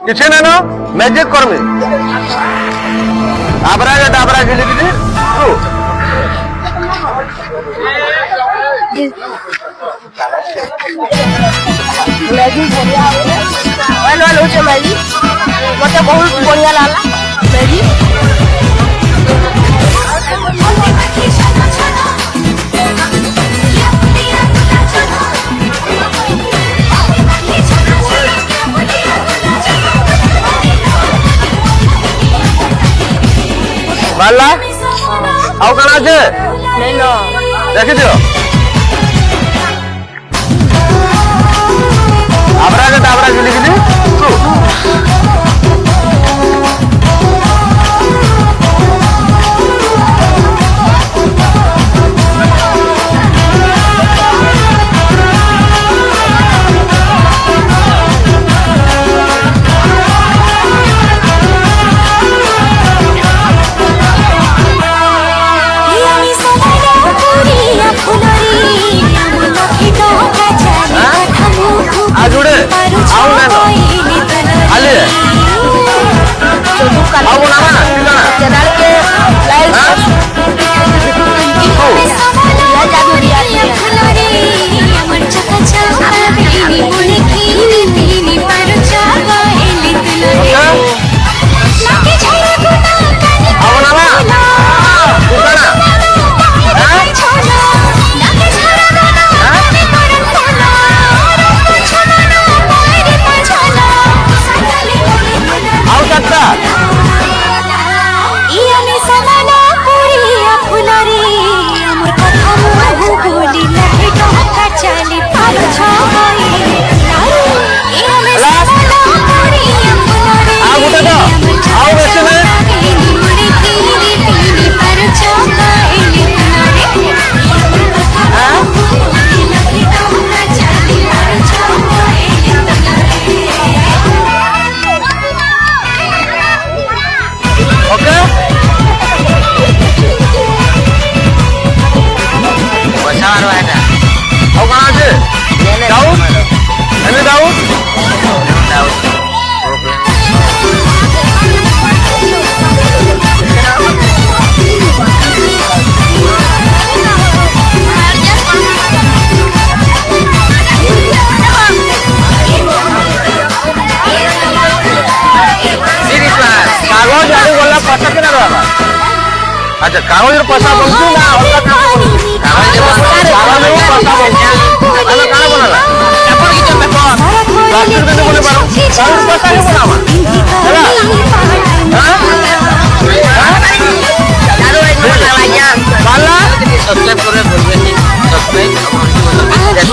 किसी ने ना मैजिक करमी आबरा के डाबरा गिली गिली तू मैजिक बढ़िया वाला होचे मैजिक मते बहुत बढ़िया लाला मैजिक बाला आओ कना छे नहीं ना देखि दियो आबरा के डाबरा गिली गिली तू अच्छा कागज पसा बनती ना अलग कागज पसा बनती अलग काना बनाला पेपर की जो पेपर प्लास्टिक देने बोले बारो कागज पसा ही बनावा चला हां चारो एक मिनट लगाया बाला सब्सक्राइब करे बोलबे नहीं सब्सक्राइब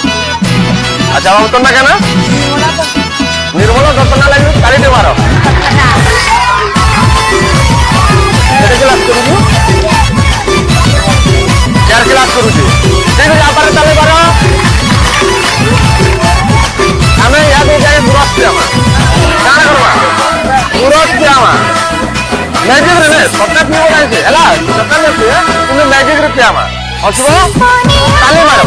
अच्छा बाबू तुम क्या ना निर्मला दर्शन लगे काली मार क्लास करू 4 क्लास करू ठीक है यहाँ पर चले बार आम या जाए दूरस्थ आमा क्या करवा दूरस्थ आमा मैजिक रे सत्ता पीव ना सत्ता नहीं मैजिक रे आमा असबो ताली मारो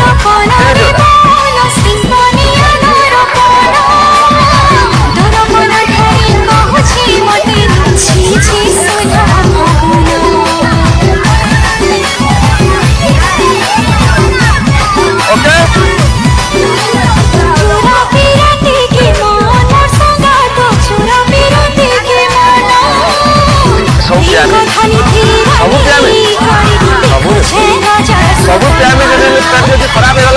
ଖରାପ ହେଇଗଲା